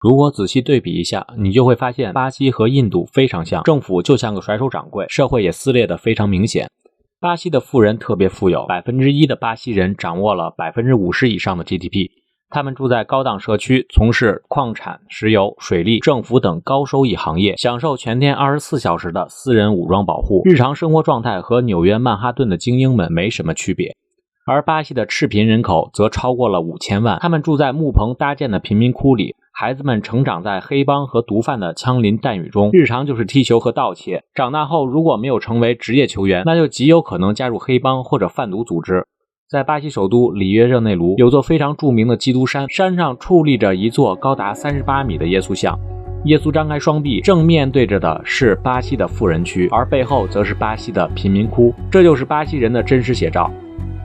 如果仔细对比一下，你就会发现巴西和印度非常像，政府就像个甩手掌柜，社会也撕裂得非常明显。巴西的富人特别富有，1%的巴西人掌握了50%以上的 GDP。他们住在高档社区，从事矿产、石油、水利、政府等高收益行业，享受全天24小时的私人武装保护，日常生活状态和纽约曼哈顿的精英们没什么区别。而巴西的赤贫人口则超过了5000万，他们住在木棚搭建的贫民窟里，孩子们成长在黑帮和毒贩的枪林弹雨中，日常就是踢球和盗窃。长大后如果没有成为职业球员，那就极有可能加入黑帮或者贩毒组织。在巴西首都里约热内卢有座非常著名的基督山，山上矗立着一座高达38米的耶稣像。耶稣张开双臂，正面对着的是巴西的富人区，而背后则是巴西的贫民窟，这就是巴西人的真实写照。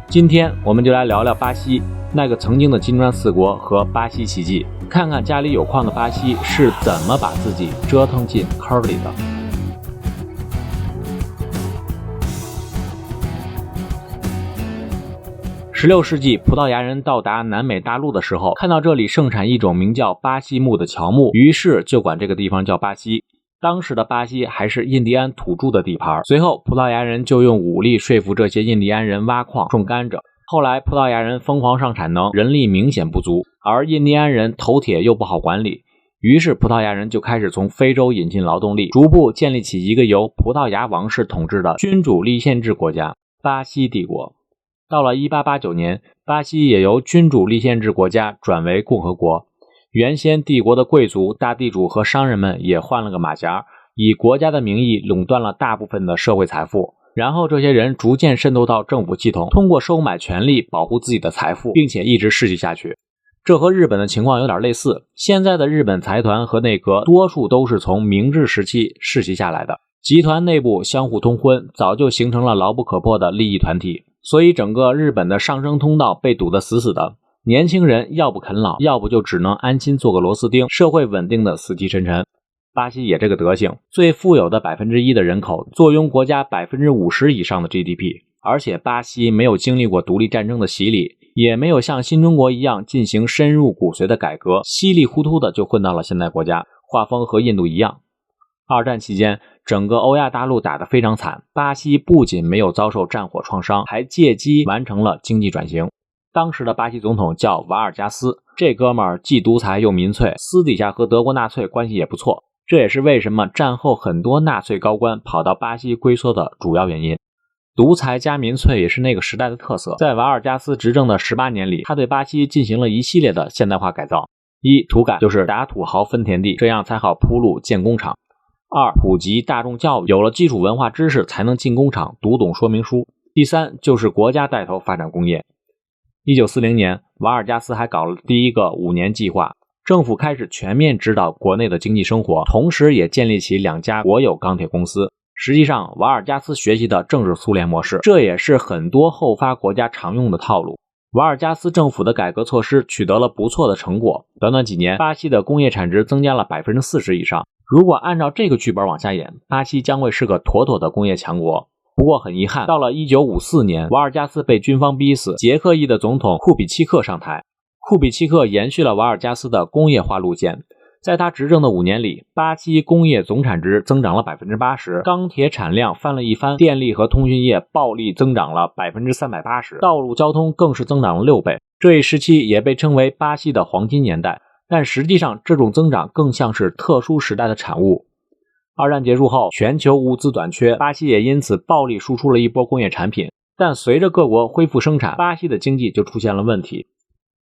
今天我们就来聊聊巴西，那个曾经的金砖四国和巴西奇迹，看看家里有矿的巴西是怎么把自己折腾进坑里的。16世纪，葡萄牙人到达南美大陆的时候，看到这里盛产一种名叫巴西木的乔木，于是就管这个地方叫巴西。当时的巴西还是印第安土著的地盘，随后葡萄牙人就用武力说服这些印第安人挖矿种甘蔗。后来葡萄牙人疯狂上产能，人力明显不足，而印第安人头铁又不好管理，于是葡萄牙人就开始从非洲引进劳动力，逐步建立起一个由葡萄牙王室统治的君主立宪制国家——巴西帝国。到了1889年，巴西也由君主立宪制国家转为共和国。原先帝国的贵族、大地主和商人们也换了个马甲，以国家的名义垄断了大部分的社会财富。然后这些人逐渐渗透到政府系统，通过收买权力保护自己的财富，并且一直世袭下去。这和日本的情况有点类似，现在的日本财团和内阁多数都是从明治时期世袭下来的，集团内部相互通婚，早就形成了牢不可破的利益团体。所以整个日本的上升通道被堵得死死的，年轻人要不啃老，要不就只能安心做个螺丝钉，社会稳定的死气沉沉。巴西也这个德行，最富有的1%的人口坐拥国家50%以上的 GDP， 而且巴西没有经历过独立战争的洗礼，也没有像新中国一样进行深入骨髓的改革，稀里糊涂的就混到了现代国家，画风和印度一样。二战期间，整个欧亚大陆打得非常惨，巴西不仅没有遭受战火创伤，还借机完成了经济转型。当时的巴西总统叫瓦尔加斯，这哥们儿既独裁又民粹，私底下和德国纳粹关系也不错，这也是为什么战后很多纳粹高官跑到巴西龟缩的主要原因。独裁加民粹也是那个时代的特色。在瓦尔加斯执政的18年里，他对巴西进行了一系列的现代化改造。一、土改，就是打土豪分田地，这样才好铺路建工厂。二、普及大众教育，有了基础文化知识才能进工厂读懂说明书。第三，就是国家带头发展工业。1940年，瓦尔加斯还搞了第一个5年计划，政府开始全面指导国内的经济生活，同时也建立起2家国有钢铁公司。实际上，瓦尔加斯学习的正是苏联模式，这也是很多后发国家常用的套路。瓦尔加斯政府的改革措施取得了不错的成果，短短几年，巴西的工业产值增加了40%以上。如果按照这个剧本往下演，巴西将会是个妥妥的工业强国。不过很遗憾，到了1954年，瓦尔加斯被军方逼死，捷克裔的总统库比契克上台。库比契克延续了瓦尔加斯的工业化路线，在他执政的5年里，巴西工业总产值增长了80%，钢铁产量翻了一番，电力和通讯业暴力增长了380%，道路交通更是增长了6倍。这一时期也被称为巴西的黄金年代，但实际上这种增长更像是特殊时代的产物。二战结束后，全球物资短缺，巴西也因此暴力输出了一波工业产品，但随着各国恢复生产，巴西的经济就出现了问题。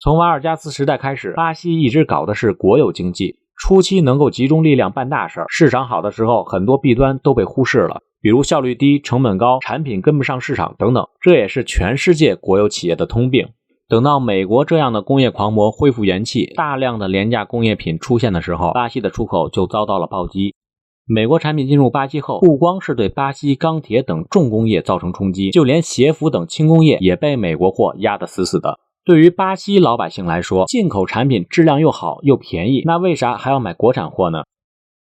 从瓦尔加斯时代开始，巴西一直搞的是国有经济，初期能够集中力量办大事，市场好的时候，很多弊端都被忽视了，比如效率低、成本高、产品跟不上市场等等，这也是全世界国有企业的通病。等到美国这样的工业狂魔恢复元气，大量的廉价工业品出现的时候，巴西的出口就遭到了暴击。美国产品进入巴西后，不光是对巴西钢铁等重工业造成冲击，就连鞋服等轻工业也被美国货压得死死的。对于巴西老百姓来说，进口产品质量又好又便宜，那为啥还要买国产货呢？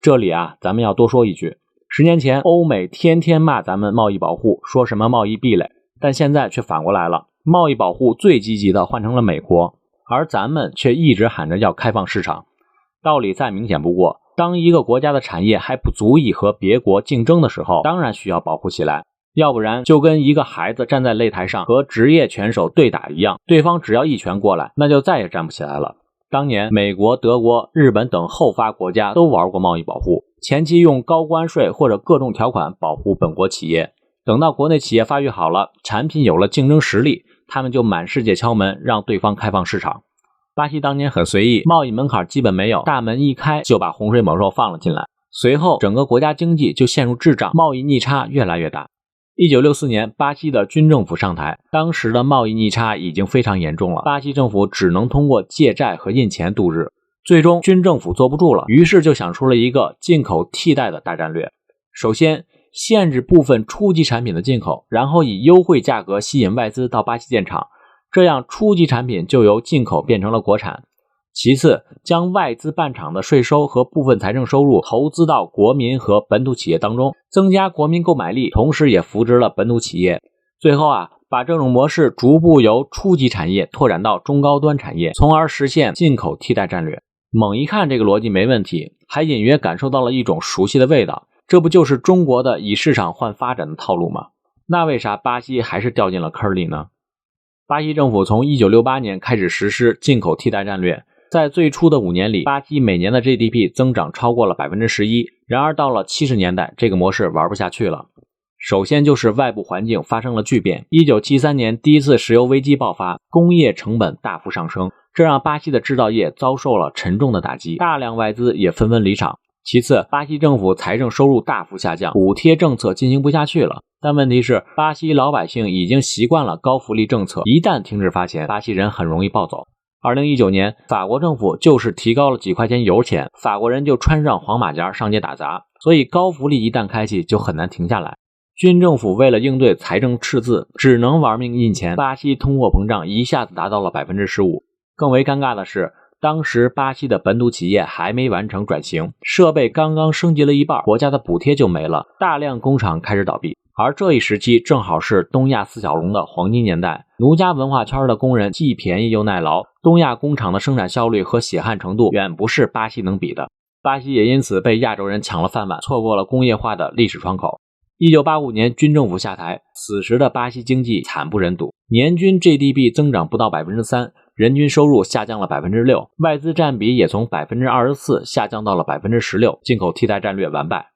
这里咱们要多说一句，10年前欧美天天骂咱们贸易保护，说什么贸易壁垒，但现在却反过来了，贸易保护最积极的换成了美国，而咱们却一直喊着要开放市场。道理再明显不过，当一个国家的产业还不足以和别国竞争的时候，当然需要保护起来，要不然就跟一个孩子站在擂台上和职业拳手对打一样，对方只要一拳过来，那就再也站不起来了。当年美国、德国、日本等后发国家都玩过贸易保护，前期用高关税或者各种条款保护本国企业，等到国内企业发育好了，产品有了竞争实力，他们就满世界敲门，让对方开放市场。巴西当年很随意，贸易门槛基本没有，大门一开就把洪水猛兽放了进来，随后整个国家经济就陷入滞胀，贸易逆差越来越大。1964年，巴西的军政府上台，当时的贸易逆差已经非常严重了，巴西政府只能通过借债和印钱度日。最终军政府坐不住了，于是就想出了一个进口替代的大战略。首先，限制部分初级产品的进口，然后以优惠价格吸引外资到巴西建厂，这样初级产品就由进口变成了国产。其次，将外资办厂的税收和部分财政收入投资到国民和本土企业当中，增加国民购买力，同时也扶植了本土企业。最后把这种模式逐步由初级产业拓展到中高端产业，从而实现进口替代战略。猛一看这个逻辑没问题，还隐约感受到了一种熟悉的味道，这不就是中国的以市场换发展的套路吗？那为啥巴西还是掉进了坑里呢？巴西政府从1968年开始实施进口替代战略，在最初的5年里，巴西每年的 GDP 增长超过了 11%， 然而到了70年代，这个模式玩不下去了。首先就是外部环境发生了巨变，1973年第一次石油危机爆发，工业成本大幅上升，这让巴西的制造业遭受了沉重的打击，大量外资也纷纷离场。其次，巴西政府财政收入大幅下降，补贴政策进行不下去了。但问题是，巴西老百姓已经习惯了高福利政策，一旦停止发钱，巴西人很容易暴走。2019年，法国政府就是提高了几块钱油钱，法国人就穿上黄马甲上街打砸，所以高福利一旦开启就很难停下来。军政府为了应对财政赤字，只能玩命印钱，巴西通货膨胀一下子达到了 15%。更为尴尬的是，当时巴西的本土企业还没完成转型，设备刚刚升级了一半，国家的补贴就没了，大量工厂开始倒闭。而这一时期正好是东亚四小龙的黄金年代，奴家文化圈的工人既便宜又耐劳，东亚工厂的生产效率和血汗程度远不是巴西能比的。巴西也因此被亚洲人抢了饭碗，错过了工业化的历史窗口。1985年军政府下台，此时的巴西经济惨不忍睹，年均 GDP 增长不到 3%， 人均收入下降了 6%， 外资占比也从 24% 下降到了 16%， 进口替代战略完败。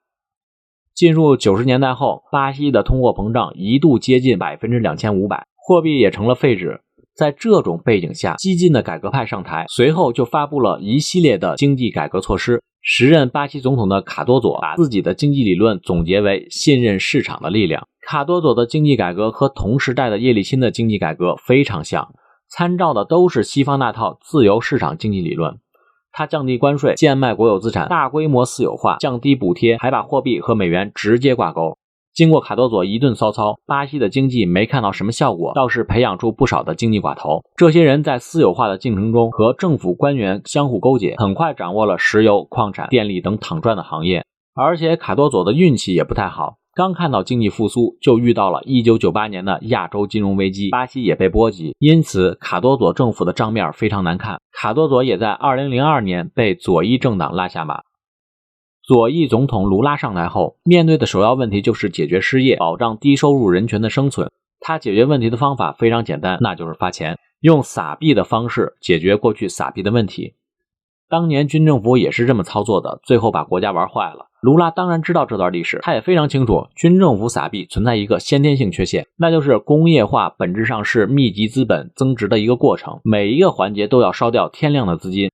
进入90年代后，巴西的通货膨胀一度接近 2500%， 货币也成了废纸。在这种背景下，激进的改革派上台，随后就发布了一系列的经济改革措施。时任巴西总统的卡多佐把自己的经济理论总结为信任市场的力量。卡多佐的经济改革和同时代的叶利钦的经济改革非常像，参照的都是西方那套自由市场经济理论。他降低关税，贱卖国有资产，大规模私有化，降低补贴，还把货币和美元直接挂钩。经过卡多佐一顿骚操，巴西的经济没看到什么效果，倒是培养出不少的经济寡头。这些人在私有化的进程中和政府官员相互勾结，很快掌握了石油、矿产、电力等躺赚的行业。而且卡多佐的运气也不太好，刚看到经济复苏，就遇到了1998年的亚洲金融危机，巴西也被波及，因此卡多佐政府的账面非常难看。卡多佐也在2002年被左翼政党拉下马。左翼总统卢拉上台后，面对的首要问题就是解决失业，保障低收入人群的生存。他解决问题的方法非常简单，那就是发钱，用撒币的方式解决过去撒币的问题。当年军政府也是这么操作的，最后把国家玩坏了。卢拉当然知道这段历史，他也非常清楚军政府撒币存在一个先天性缺陷，那就是工业化本质上是密集资本增值的一个过程，每一个环节都要烧掉天量的资金。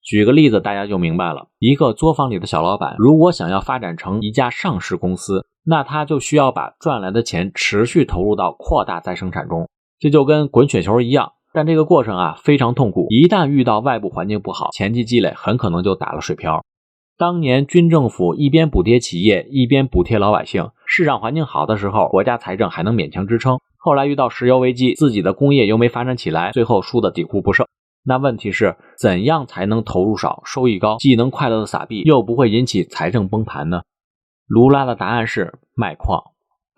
举个例子大家就明白了，一个作坊里的小老板如果想要发展成一家上市公司，那他就需要把赚来的钱持续投入到扩大再生产中，这就跟滚雪球一样，但这个过程非常痛苦，一旦遇到外部环境不好，前期积累很可能就打了水漂。当年军政府一边补贴企业，一边补贴老百姓，市场环境好的时候，国家财政还能勉强支撑，后来遇到石油危机，自己的工业又没发展起来，最后输得底裤不剩。那问题是，怎样才能投入少，收益高，既能快乐的撒币，又不会引起财政崩盘呢？卢拉的答案是卖矿。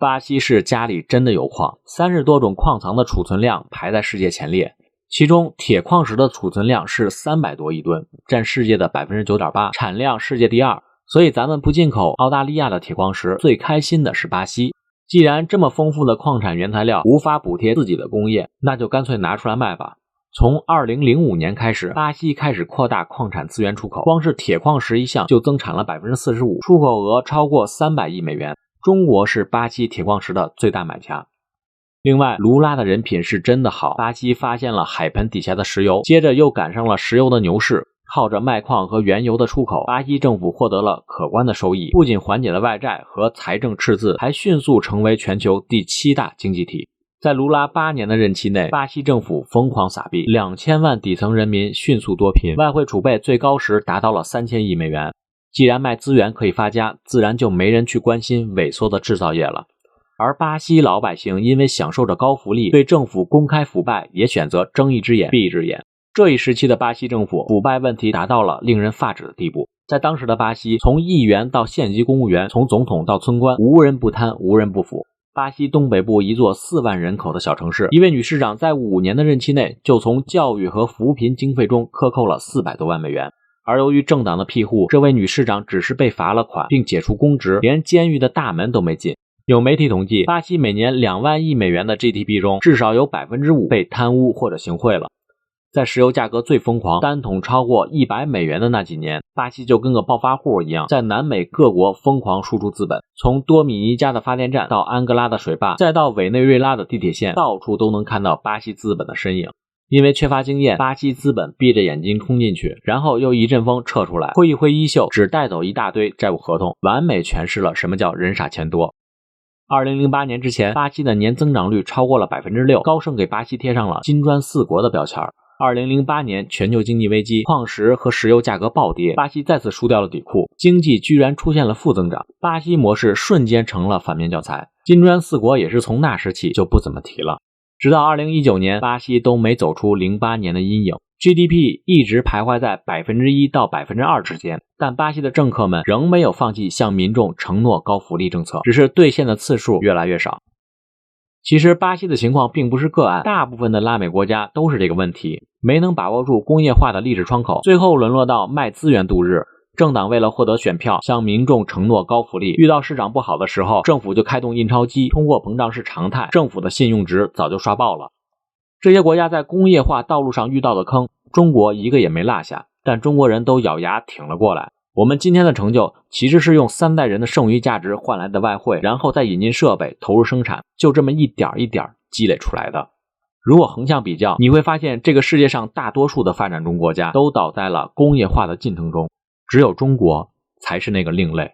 巴西是家里真的有矿，30多种矿藏的储存量排在世界前列。其中铁矿石的储存量是300多亿吨，占世界的 9.8%， 产量世界第2。所以咱们不进口澳大利亚的铁矿石，最开心的是巴西。既然这么丰富的矿产原材料无法补贴自己的工业，那就干脆拿出来卖吧。从2005年开始，巴西开始扩大矿产资源出口，光是铁矿石一项就增产了 45%， 出口额超过300亿美元。中国是巴西铁矿石的最大买家。另外，卢拉的人品是真的好，巴西发现了海盆底下的石油，接着又赶上了石油的牛市，靠着卖矿和原油的出口，巴西政府获得了可观的收益，不仅缓解了外债和财政赤字，还迅速成为全球第7大经济体。在卢拉8年的任期内，巴西政府疯狂撒币，2000万底层人民迅速脱贫，外汇储备最高时达到了3000亿美元。既然卖资源可以发家，自然就没人去关心萎缩的制造业了。而巴西老百姓因为享受着高福利，对政府公开腐败也选择睁一只眼闭一只眼。这一时期的巴西政府腐败问题达到了令人发指的地步。在当时的巴西，从议员到县级公务员，从总统到村官，无人不贪，无人不腐。巴西东北部一座4万人口的小城市，一位女市长在5年的任期内就从教育和扶贫经费中克扣了400多万美元。而由于政党的庇护，这位女市长只是被罚了款并解除公职，连监狱的大门都没进。有媒体统计，巴西每年2万亿美元的 GDP 中，至少有 5% 被贪污或者行贿了。在石油价格最疯狂，单桶超过100美元的那几年，巴西就跟个暴发户一样，在南美各国疯狂输出资本，从多米尼加的发电站到安哥拉的水坝，再到委内瑞拉的地铁线，到处都能看到巴西资本的身影。因为缺乏经验，巴西资本闭着眼睛冲进去，然后又一阵风撤出来，挥一挥衣袖，只带走一大堆债务合同，完美诠释了什么叫人傻钱多。2008年之前，巴西的年增长率超过了 6%， 高盛给巴西贴上了金砖4国的标签。2008年全球经济危机，矿石和石油价格暴跌，巴西再次输掉了底库，经济居然出现了负增长，巴西模式瞬间成了反面教材。金砖4国也是从那时起就不怎么提了。直到2019年，巴西都没走出08年的阴影， GDP 一直徘徊在 1% 到 2% 之间，但巴西的政客们仍没有放弃向民众承诺高福利政策，只是兑现的次数越来越少。其实巴西的情况并不是个案，大部分的拉美国家都是这个问题，没能把握住工业化的历史窗口，最后沦落到卖资源度日。政党为了获得选票，向民众承诺高福利，遇到市场不好的时候，政府就开动印钞机，通货膨胀是常态，政府的信用值早就刷爆了。这些国家在工业化道路上遇到的坑，中国一个也没落下，但中国人都咬牙挺了过来。我们今天的成就其实是用3代人的剩余价值换来的外汇，然后再引进设备投入生产，就这么一点一点积累出来的。如果横向比较，你会发现这个世界上大多数的发展中国家都倒在了工业化的进程中，只有中国才是那个另类。